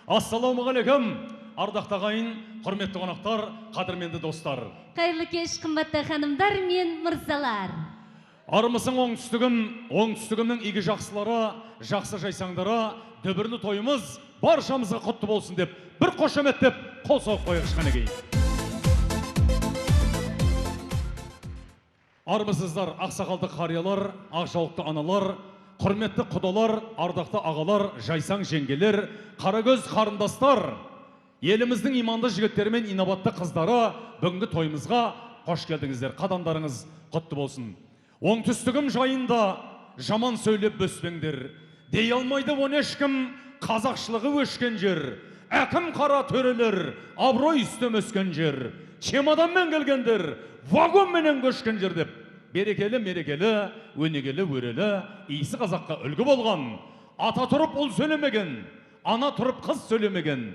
Ассалаумағалейкум, ардақты ағайын, құрметті қонақтар, қадірменді достар. Қайырлы кеш, қымбатты ханымдар мен мырзалар. Арымыздың оңтүстігімнің игі жақсылары, жақсы жайсаңдары, дүбірлі тойымыз баршамызға құтты болсын деп, бір қошеметтеп, қол соғып қойық шқанегей. Армысыздар, ақсақалды қариялар, ақжауықты аналар, құрметті құдалар, ардақты ағалар, жайсаң жеңгелер, қарагөз қарындастар, еліміздің иманды жігіттері мен инабатты қыздары бүгінгі тойымызға қош келдіңіздер. Қадамдарыңыз құтты болсын. Оңтүстігім жайында жаман сөйлеп бөспеңдер. Дей алмайды оны ешкім, қазақшылығы өшкен жер. Әкім қара төрелер, абырой үстем өскен жер. Чемоданмен келгендер, вагонменен көшкен жер деп. Берекелі, мерекелі, өнегелі, өрелі, исі қазаққа үлгі болған. Ата тұрып ұл сөйлемеген, ана тұрып қыз сөйлемеген.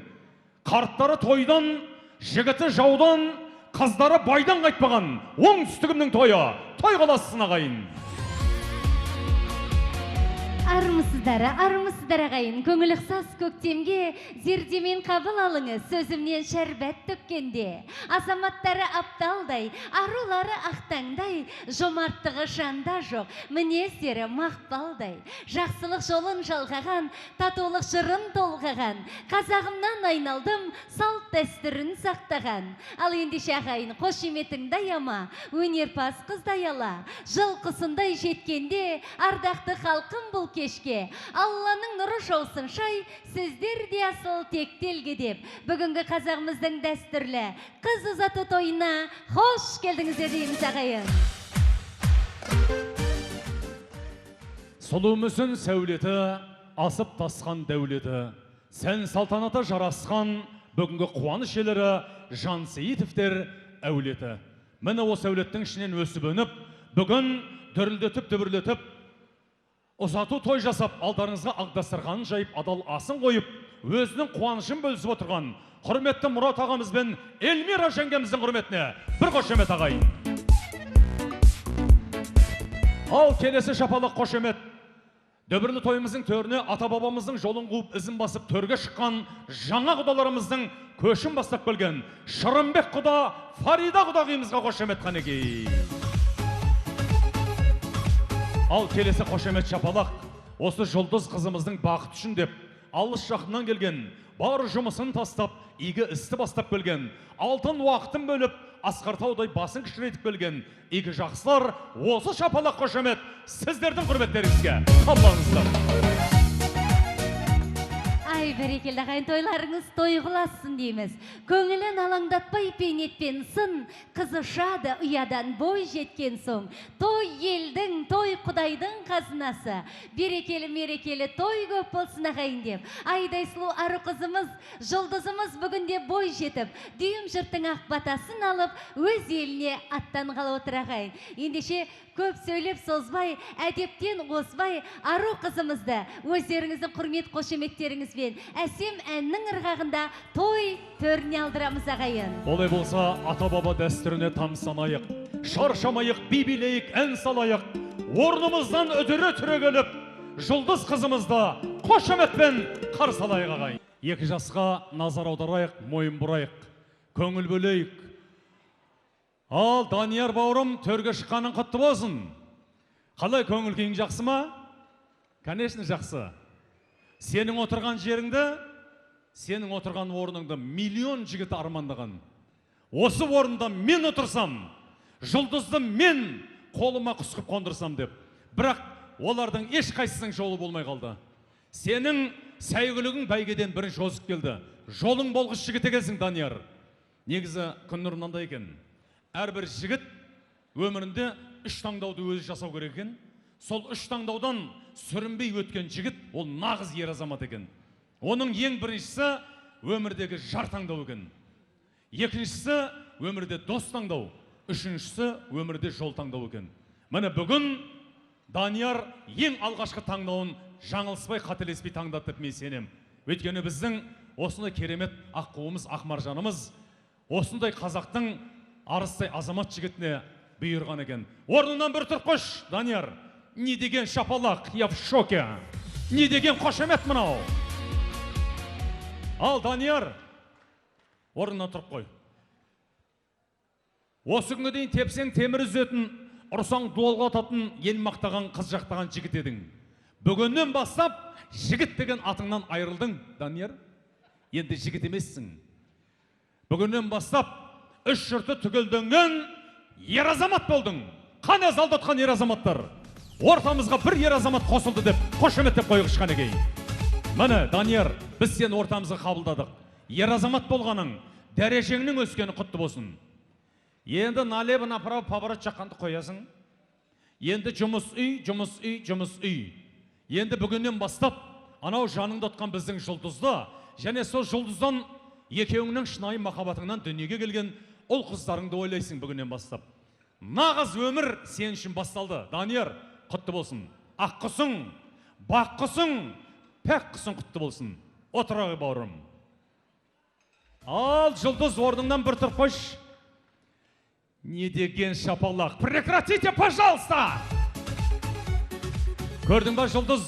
Қарттары тойдан, жігіті жаудан, қыздары байдан қайтпаған. Оңтүстігімнің тойы, той қаласына ағайын. Армысыздар ағайын, көңіл ұқсас көктемге зердемен қабыл алыңыз, сөзімнен шәрбәт төккенде. Азаматтары апталдай, арулары ақтаңдай, жомарттығы шанда жоқ, мінездері мақпалдай. Жақсылық жолын жалғаған, татулық жырын толғаған, қазағымнан айналдым, салт дәстүрін сақтаған. Ал ендеше ағайын, қошеметің даяма, өнерпаз қыздай ала, жыл құсындай жеткенде, ардақты халқым бұл кешке. Алланың нұры жаусын шай, сіздер де асыл тектелге деп. Бүгінгі қазағымыздың дәстүрлі қыз ұзату тойына қош келдіңіздер дейміз ағайын. Сұлу мүсін сәулеті, асып тасқан дәулеті, сән салтанаты жарасқан бүгінгі қуаныш елері Жансейітовтер әулеті. Міне осы әулеттің ішінен өсіп өніп, бүгін дүрілдетіп, дүбірлетіп, ұзату той жасап, алдарыңызға ақ-дастарханын жайып, адал асын қойып, өзінің қуанышын бөлісіп отырған құрметті Мұрат ағамыз бен Эльмира жеңгеміздің құрметіне бір қошемет ағайын. Ал келесі шапалық қошемет. Дүбірлі тойымыздың төріне ата-бабамыздың жолын қуып, ізін басып, төрге шыққан жаңа құдаларымыздың көшін бастап келген Шырымбек құда, Фарида құдағимызға қошемет қанекей. Ал келесі қошемет шапалақ, осы жұлдыз қызымыздың бақыт үшін деп, алыс жақыннан келген, бар жұмысын тастап, игі істі бастап келген, алтын уақытын бөліп, асқартаудай басын кішірейтіп келген, игі жақсылар, осы шапалақ қошемет сіздердің құрметтеріңізге қабылдаңыздар. Ай, берекелі ағайын, тойларыңыз той қыласын дейміз. Көңілін алаңдатпай пейнетпен сын, қызышады ұядан бой жеткен соң. Той елдің, той құдайдың қазынасы. Берекелі мерекелі той көп болсын ағайын деп. Айдай сұлу ару қызымыз, жұлдызымыз бүгінде бой жетіп, дүйім жұрттың ақ батасын алып, өз еліне аттанғалы отыр ағайын. Ендеше көп сөйлеп созбай, әдептен озбай, ару қызымызды өздеріңіздің құрмет қошеметтеріңізбен әсем әннің ырғағында той төріне алдырамыз ағайын. Олай болса, ата-баба дәстүріне тамсанайық, шаршамайық, би-билейік, ән салайық, орнымыздан үдірі түрегеліп, жұлдыз қызымызды қошеметпен қарсы алайық ағайын. Екі жасқа назар аударайық, мойын бұрайық, көңіл бөлейік. Ал Данияр бауырым, төрге шыққаның құтты болсын. Қалай, көңіл күйің жақсы ма? Конечно, жақсы. Сенің отырған жеріңді, сенің отырған орныңды миллион жігіт армандаған. Осы орында мен отырсам, жұлдызды мен қолыма құсқып қондырсам деп. Бірақ олардың еш қайсының жолы болмай қалды. Сенің сәйгүлігің бәйгеден бірінші озып келді. Жолың болғыш жігіт екенсің, Данияр. Негізі күн нұры мынандай екен. Әрбір жігіт өмірінде үш таңдауды өзі жасау керек екен. Сол үш таңдаудан сүрінбей өткен жігіт ол нағыз ер азамат екен. Оның ең біріншісі өмірдегі жар таңдау екен. Екіншісі өмірде дос таңдау. Үшіншісі өмірде жол таңдау екен. Міне бүгін Данияр ең алғашқы таңдауын жаңылыспай, қателеспей таңдатып мен сенем. Өйткені біздің осындай керемет аққуымыз, ақмаржанымыз осындай қазақтың арыстай азамат жігітіне бұйырған екен. Орнынан бір тұрып қош, Данияр. Не деген шапалақ, я в шоке. Не деген қошемет мынау. Ал, Данияр, орнынан тұрып қой. Осы күнге дейін тепсең темір үзетін, ұрсаң дуалға ататын, ел мақтаған, қыз жақтаған жігіт едің. Бүгіннен бастап, жігіт деген атыңнан айырылдың, Данияр. Енді жігіт емессің. Бүгіннен бастап, үш жұрты түгелденген ер азамат болдың. Қане залдатқан ер азаматтар. Ортамызға бір ер азамат қосылды деп, қошеметтеп қойық шқанекей. Міне, Данияр, біз сені ортамызға қабылдадық. Ер азамат болғаның, дәрежеңнің өскені құтты болсын. Енді налебі направо поворот жаққанды қоясың. Енді жұмыс үй, жұмыс үй, жұмыс үй. Енді бүгіннен бастап, анау жаныңда отқан біздің жұлдызды, және сол жұлдыздан екеуіңнің шынайы махаббатыңнан дүниеге келген ол қыздарыңды ойлайсың бүгіннен бастап. Нағыз өмір сен үшін басталды. Данияр, құтты болсын. Ақ құсың, бақ құсың, пәк құсың құтты болсын. Отырағы бауырым. Ал, жұлдыз, орныңнан бір тұрып қойш. Не деген шапалақ. Прекратите, пожалуйста! Көрдің ба, жұлдыз?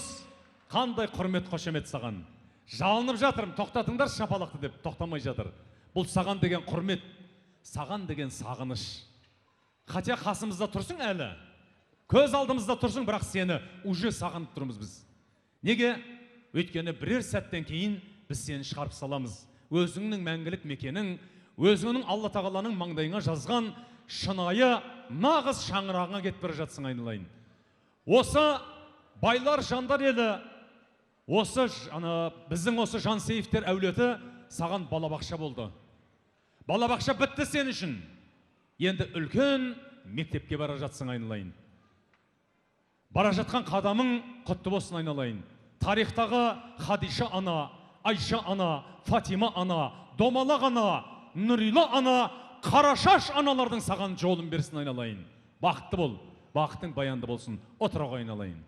Қандай құрмет, қошемет саған. Жалынып жатырым, тоқтатыңдар шапалақты деп, тоқтамай жатыр. Бұл саған деген құрмет, саған деген сағыныш. Қатя қасымызда тұрсың әлі. Көз алдымызда тұрсың, бірақ сені уже сағынып тұрмыз біз. Неге? Өйткені бірер сәттен кейін біз сені шығарып саламыз. Өзіңнің мәңгілік мекенің, өзіңнің Алла тағаланың маңдайыңа жазған шынайы, нағыз шаңырағыңа кетіп бара жатсың айналайын. Осы байлар жандар елі, біздің осы Жансейітовтер әулеті саған балабақша болды. Балабақша бітті сен үшін. Енді үлкен мектепке бара жатсың айналайын. Бара жатқан қадамың құтты болсын айналайын. Тарихтағы Хадиша ана, Айша ана, Фатима ана, Домалақ ана, Нұрила ана, Қарашаш аналардың саған жолын берсін айналайын. Бақытты бол, бақытың баянды болсын. Отыруға айналайын.